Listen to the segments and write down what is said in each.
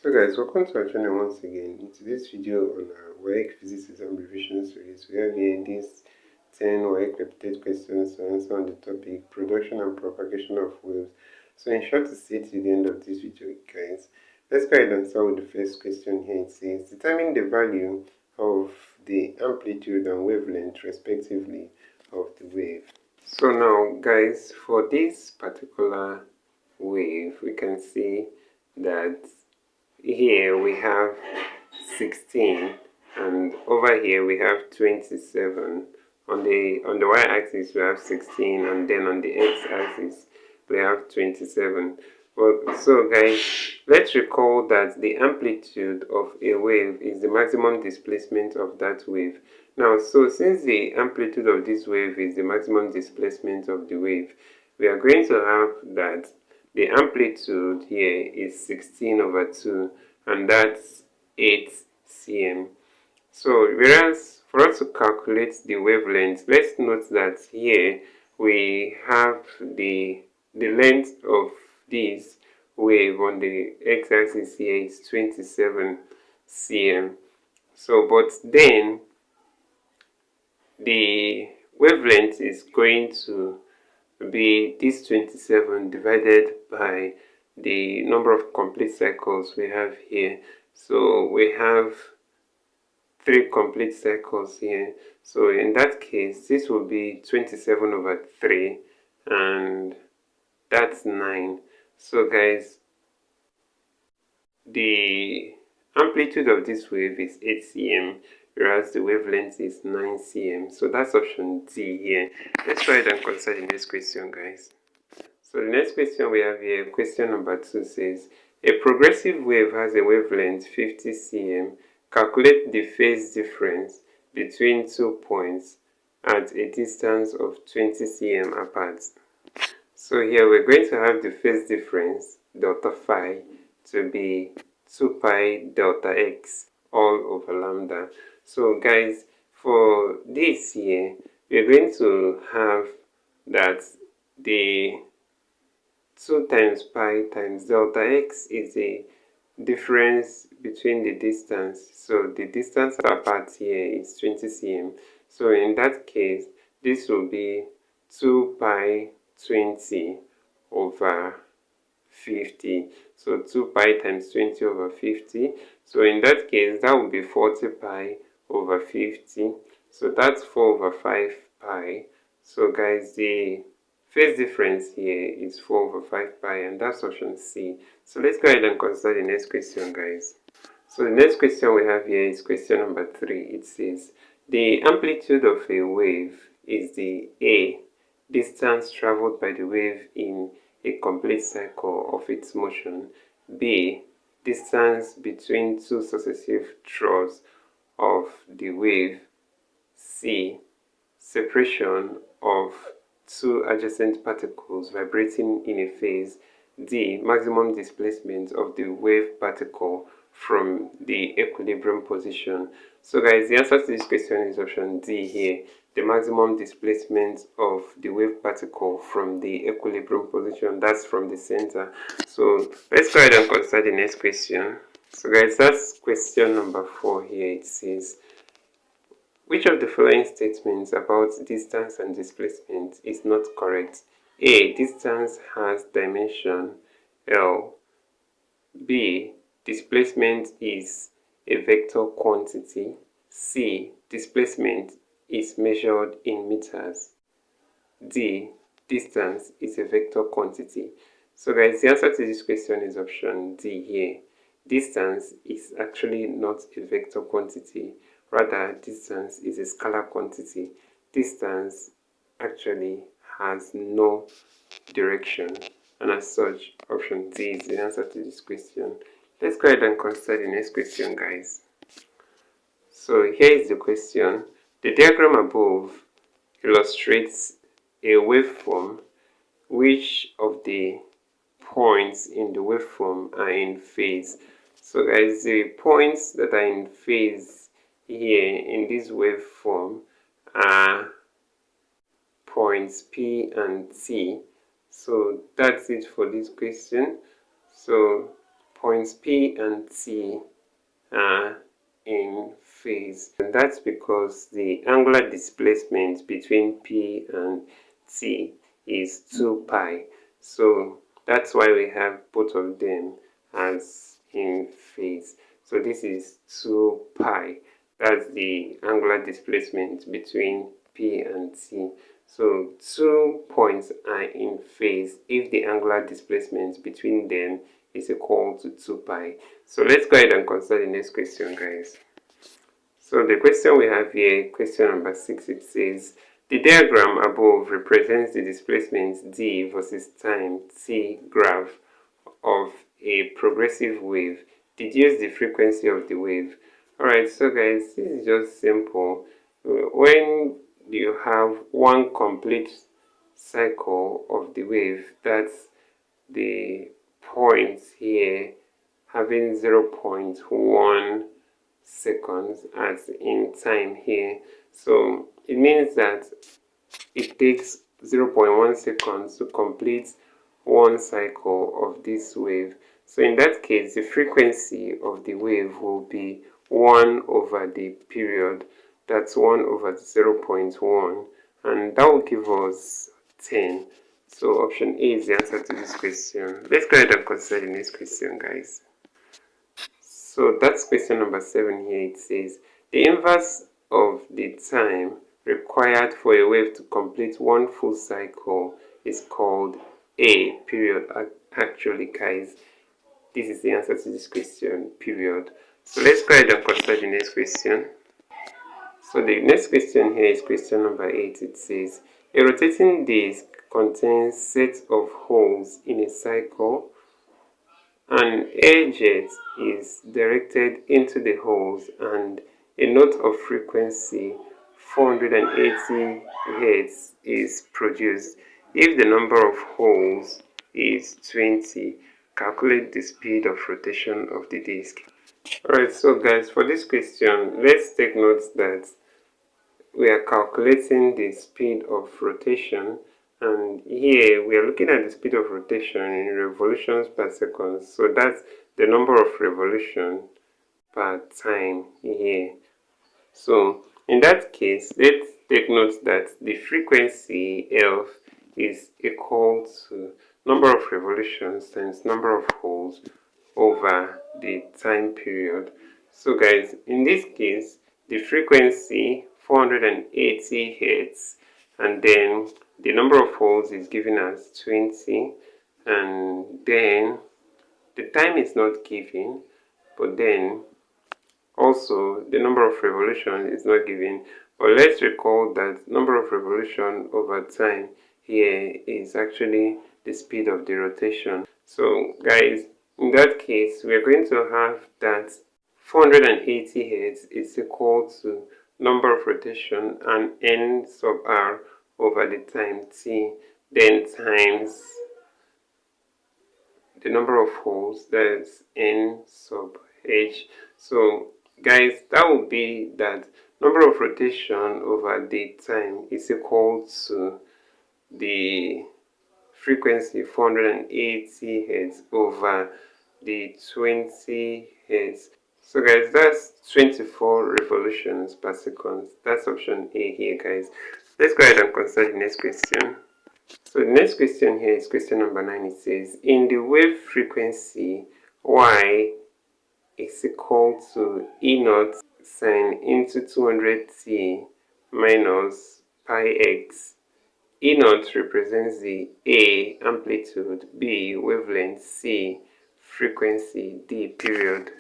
So guys, welcome to our channel once again. In today's video on our WAEC Physics Exam Revision Series, we have here these 10 WAEC repeated questions to answer on the topic Production and Propagation of Waves. So in short to see to the end of this video guys, let's go ahead and start with the first question here. It says, determine the value of the amplitude and wavelength respectively of the wave. So now guys, for this particular wave, we can see that here we have 16 and over here we have 27. On the y-axis we have 16 and then on the x-axis we have 27. Well, so guys, let's recall that the amplitude of a wave is the maximum displacement of that wave. Now, so since the amplitude of this wave is the maximum displacement of the wave, we are going to have that the amplitude here is 16/2 and that's 8 cm. So whereas for us to calculate the wavelength, let's note that here we have the length of this wave on the x-axis here is 27 cm. So but then the wavelength is going to be this 27 divided by the number of complete cycles we have here. So we have 3 complete cycles here. So in that case, this will be 27/3 and that's 9. So guys, the amplitude of this wave is 8 cm, whereas the wavelength is 9 cm. So that's option D here. Let's try it and consider the next question, guys. So the next question we have here, question number 2 says, a progressive wave has a wavelength 50 cm. Calculate the phase difference between 2 points at a distance of 20 cm apart. So here we're going to have the phase difference, delta phi, to be 2 pi delta x all over lambda. So guys, for this here, we're going to have that the 2 times pi times delta x is the difference between the distance. So the distance apart here is 20 cm. So in that case, this will be 2 pi 20/50. So 2 pi times 20/50. So in that case, that will be 40 pi/50. So that's 4/5 pi. So guys, the phase difference here is 4/5 pi and that's option C. So let's go ahead and consider the next question, guys. So the next question we have here is question number 3. It says, the amplitude of a wave is the A, distance traveled by the wave in a complete cycle of its motion, B, distance between 2 successive throws of the wave, C, separation of 2 adjacent particles vibrating in a phase, D, maximum displacement of the wave particle from the equilibrium position. So guys, the answer to this question is option D here, the maximum displacement of the wave particle from the equilibrium position, that's from the center. So let's go ahead and consider the next question. So guys, that's question number 4 here. It says, which of the following statements about distance and displacement is not correct? A, distance has dimension L. B, displacement is a vector quantity. C, displacement is measured in meters. D, distance is a vector quantity. So guys, the answer to this question is option D here. Distance is actually not a vector quantity. Rather, distance is a scalar quantity. Distance actually has no direction, and as such, option D is the answer to this question. Let's go ahead and consider the next question, guys. So here is the question. The diagram above illustrates a waveform. Which of the points in the waveform are in phase? So guys, the points that are in phase here in this waveform are points P and T. So that's it for this question. So points P and T are in phase, and that's because the angular displacement between P and T is 2 pi. So that's why we have both of them as in phase. So this is 2 pi. That's the angular displacement between P and T. So 2 points are in phase if the angular displacement between them is equal to 2 pi. So let's go ahead and consider the next question, guys. So the question we have here, question number 6, it says, the diagram above represents the displacement d versus time t graph of a progressive wave. Deduce the frequency of the wave. Alright, so guys, this is just simple. When you have one complete cycle of the wave, that's the points here having 0.1 seconds as in time here. So it means that it takes 0.1 seconds to complete one cycle of this wave. So in that case, the frequency of the wave will be 1 over the period. That's 1 over 0.1, and that will give us 10. So option A is the answer to this question. Let's go ahead and consider the next question, guys. So that's question number 7 here. It says, the inverse of the time required for a wave to complete one full cycle is called a period. Actually, guys, this is the answer to this question, period. So let's go ahead and consider the next question. So the next question here is question number 8. It says, a rotating disc contains sets of holes in a cycle. An air jet is directed into the holes and a note of frequency 480 Hz is produced. If the number of holes is 20, calculate the speed of rotation of the disc. Alright, so guys, for this question, let's take note that we are calculating the speed of rotation, and here we are looking at the speed of rotation in revolutions per second. So that's the number of revolutions per time here. So in that case, let's take note that the frequency F is equal to number of revolutions times number of holes over the time period. So guys, in this case, the frequency 480 Hz, and then the number of holes is given as 20, and then the time is not given, but then also the number of revolutions is not given. But let's recall that number of revolution over time here is actually the speed of the rotation. So guys, in that case, we are going to have that 480 Hz is equal to number of rotation and n sub r over the time t, then times the number of holes, that's n sub h. So guys, that would be that number of rotation over the time is equal to the frequency 480 Hz over the 20 Hz. So guys, that's 24 revolutions per second. That's option A here, guys. Let's go ahead and consider the next question. So the next question here is question number 9. It says, in the wave frequency y is equal to E naught sine into 200t minus pi x. E naught represents the A amplitude, B wavelength, C frequency, D period.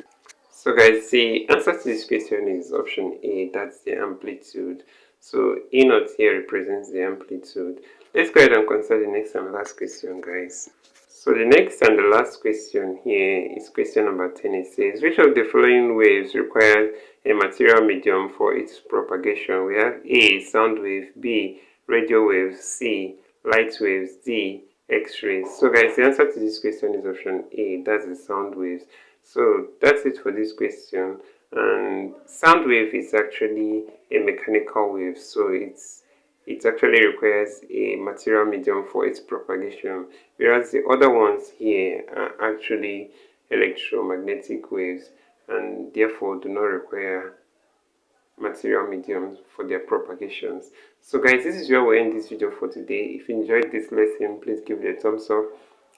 So guys, the answer to this question is option A, that's the amplitude. So E naught here represents the amplitude. Let's go ahead and consider the next and last question, guys. So the next and the last question here is question number 10. It says, which of the following waves requires a material medium for its propagation? We have A, sound wave, B, radio waves, C, light waves, D, X-rays. So guys, the answer to this question is option A, that's the sound waves. So that's it for this question. And sound wave is actually a mechanical wave, so it actually requires a material medium for its propagation, whereas the other ones here are actually electromagnetic waves and therefore do not require material mediums for their propagations. So guys, this is where we end this video for today. If you enjoyed this lesson, please give it a thumbs up.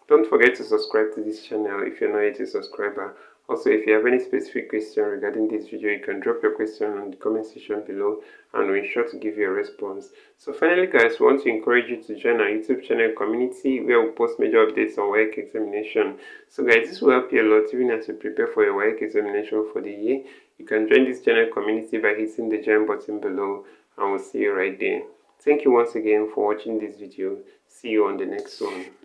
Don't forget to subscribe to this channel if you're not yet a subscriber. Also, if you have any specific question regarding this video, you can drop your question in the comment section below and we'll ensure to give you a response. So finally guys, we want to encourage you to join our YouTube channel community where we post major updates on WAEC examination. So guys, this will help you a lot even as you prepare for your WAEC examination for the year. You can join this channel community by hitting the join button below and we'll see you right there. Thank you once again for watching this video. See you on the next one.